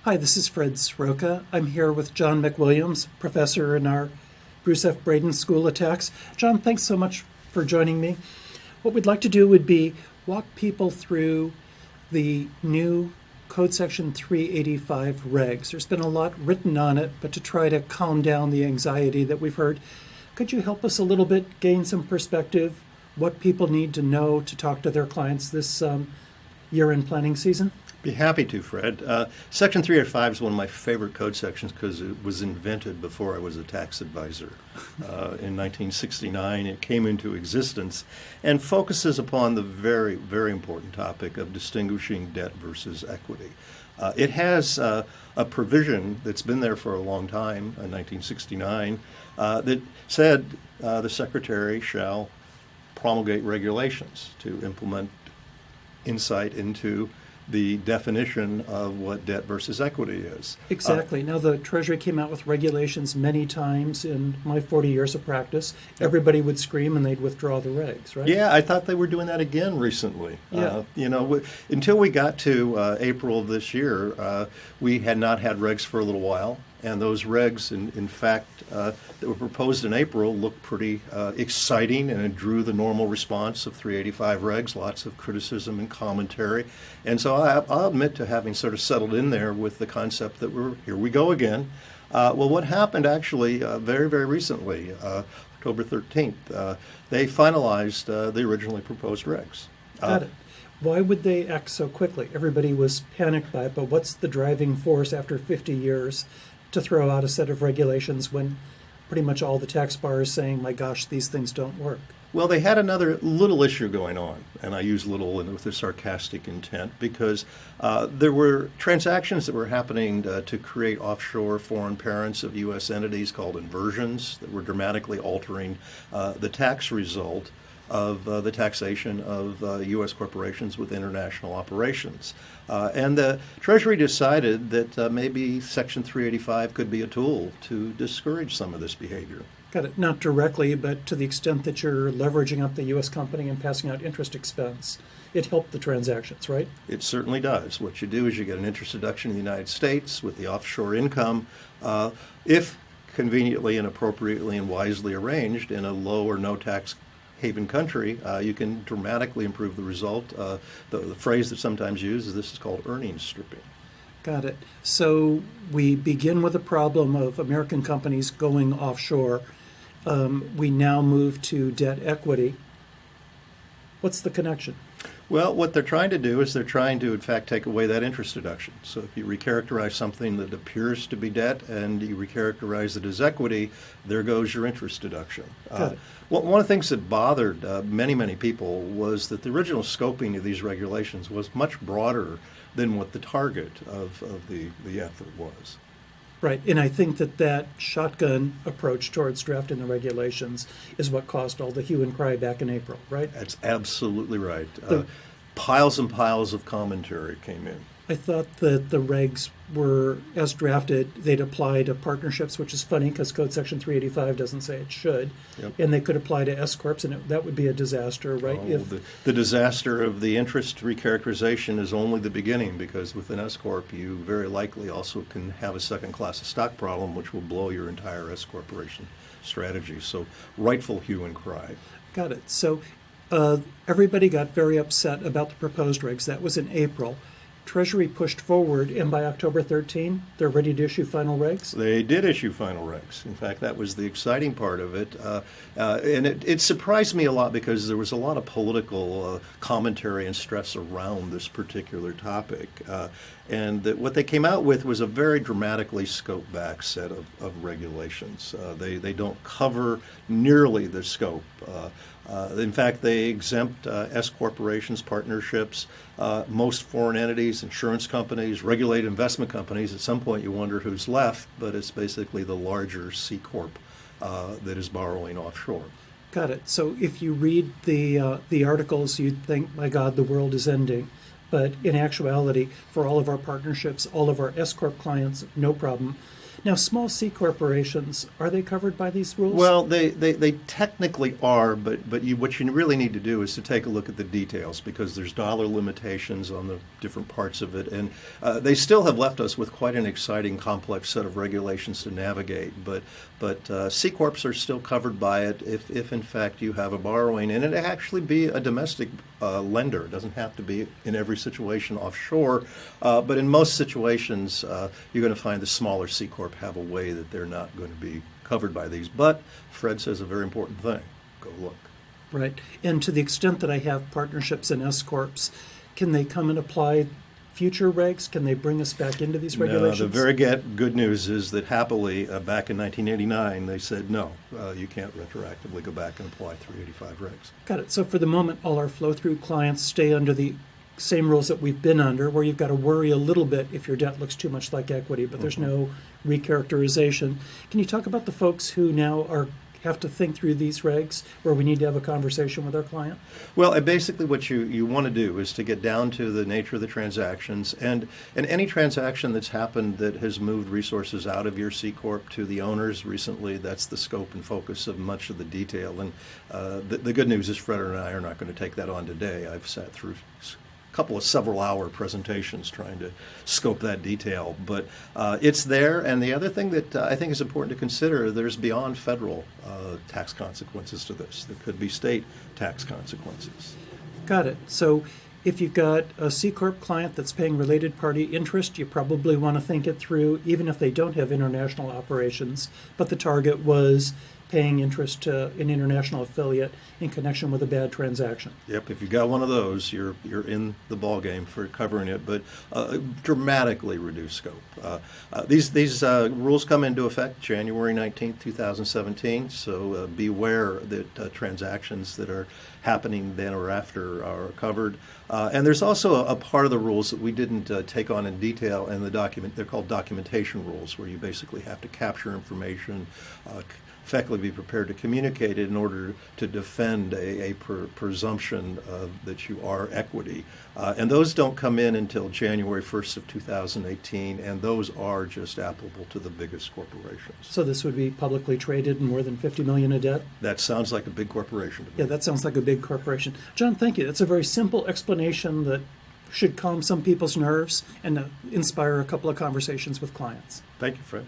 Hi, this is Fred Sroka. I'm here with John McWilliams, professor in our Bruce F. Braden School of Tax. John, thanks so much for joining me. What we'd like to do would be walk people through the new Code Section 385 regs. There's been a lot written on it, but to try to calm down the anxiety that we've heard, could you help us a little bit gain some perspective, what people need to know to talk to their clients this year-end planning season? Be happy to, Fred. Section 385 is one of my favorite code sections because it was invented before I was a tax advisor. In 1969, it came into existence and focuses upon the very, very important topic of distinguishing debt versus equity. It has a provision that's been there for a long time, in 1969, that said the Secretary shall promulgate regulations to implement insight into the definition of what debt versus equity is. Exactly. Now, the Treasury came out with regulations many times in my 40 years of practice. Everybody would scream and they'd withdraw the regs, right? Yeah, I thought they were doing that again recently. Yeah. Until we got to April of this year, we had not had regs for a little while. And those regs, in fact, that were proposed in April looked pretty exciting, and it drew the normal response of 385 regs, lots of criticism and commentary. And so I'll admit to having sort of settled in there with the concept that here we go again. Well, what happened actually very, very recently, October 13th, they finalized the originally proposed regs. Got it. Why would they act so quickly? Everybody was panicked by it, but what's the driving force after 50 years to throw out a set of regulations when pretty much all the tax bar is saying, my gosh, these things don't work? Well, they had another little issue going on, and I use little with a sarcastic intent, because there were transactions that were happening to create offshore foreign parents of U.S. entities called inversions that were dramatically altering the tax result of the taxation of U.S. corporations with international operations. And the Treasury decided that maybe Section 385 could be a tool to discourage some of this behavior. Got it. Not directly, but to the extent that you're leveraging up the U.S. company and passing out interest expense, it helped the transactions, right? It certainly does. What you do is you get an interest deduction in the United States with the offshore income. If conveniently and appropriately and wisely arranged in a low or no tax haven country, you can dramatically improve the result. The phrase that's sometimes used is this is called earnings stripping. Got it. So we begin with a problem of American companies going offshore. We now move to debt equity. What's the connection? Well, what they're trying to do is they're trying to, in fact, take away that interest deduction. So if you recharacterize something that appears to be debt and you recharacterize it as equity, there goes your interest deduction. Got it. Well, one of the things that bothered many, many people was that the original scoping of these regulations was much broader than what the target of the effort was. Right, and I think that shotgun approach towards drafting the regulations is what caused all the hue and cry back in April, right? That's absolutely right. Piles and piles of commentary came in. I thought that the regs were, as drafted, they'd apply to partnerships, which is funny because Code Section 385 doesn't say it should. Yep. And they could apply to S-corps, and that would be a disaster, right? The disaster of the interest recharacterization is only the beginning, because with an S-corp, you very likely also can have a second class of stock problem, which will blow your entire S-corporation strategy. So rightful hue and cry. Got it. So everybody got very upset about the proposed regs. That was in April. Treasury pushed forward, and by October 13, they're ready to issue final regs? They did issue final regs. In fact, that was the exciting part of it. And it surprised me a lot because there was a lot of political commentary and stress around this particular topic. And what they came out with was a very dramatically scoped back set of regulations. They don't cover nearly the scope. In fact, they exempt S corporations, partnerships, most foreign entities, insurance companies, regulated investment companies. At some point, you wonder who's left, but it's basically the larger C corp that is borrowing offshore. Got it. So if you read the articles, you'd think, my God, the world is ending. But in actuality, for all of our partnerships, all of our S corp clients, no problem. Now, small C corporations, are they covered by these rules? Well, they technically are, but what you really need to do is to take a look at the details, because there's dollar limitations on the different parts of it, and they still have left us with quite an exciting, complex set of regulations to navigate. But C corps are still covered by it if in fact you have a borrowing, and it actually be a domestic lender. It doesn't have to be in every situation offshore, but in most situations you're going to find the smaller C corp have a way that they're not going to be covered by these. But Fred says a very important thing. Go look. Right. And to the extent that I have partnerships and S corps, can they come and apply future regs? Can they bring us back into these regulations? No, the very good news is that happily, back in 1989, they said no, you can't retroactively go back and apply 385 regs. Got it. So for the moment, all our flow-through clients stay under the same rules that we've been under, where you've got to worry a little bit if your debt looks too much like equity, but there's no recharacterization. Can you talk about the folks who now have to think through these regs, where we need to have a conversation with our client? Well, basically what you want to do is to get down to the nature of the transactions, and any transaction that's happened that has moved resources out of your C Corp to the owners recently, that's the scope and focus of much of the detail. And the good news is Fred and I are not going to take that on today. I've sat through couple of several-hour presentations trying to scope that detail, but it's there. And the other thing that I think is important to consider, there's beyond federal tax consequences to this. There could be state tax consequences. Got it. So if you've got a C Corp client that's paying related party interest, you probably want to think it through, even if they don't have international operations, but the target was paying interest to an international affiliate in connection with a bad transaction. Yep, if you got one of those, you're in the ball game for covering it, but dramatically reduced scope. These rules come into effect January 19th, 2017, so beware that transactions that are happening then or after are covered. And there's also a part of the rules that we didn't take on in detail in the document. They're called documentation rules, where you basically have to capture information, effectively be prepared to communicate it in order to defend a presumption that you are equity. And those don't come in until January 1st of 2018, and those are just applicable to the biggest corporations. So this would be publicly traded and more than $50 million in debt? That sounds like a big corporation to me. Yeah, that sounds like a big corporation. John, thank you. That's a very simple explanation that should calm some people's nerves and inspire a couple of conversations with clients. Thank you, Fred.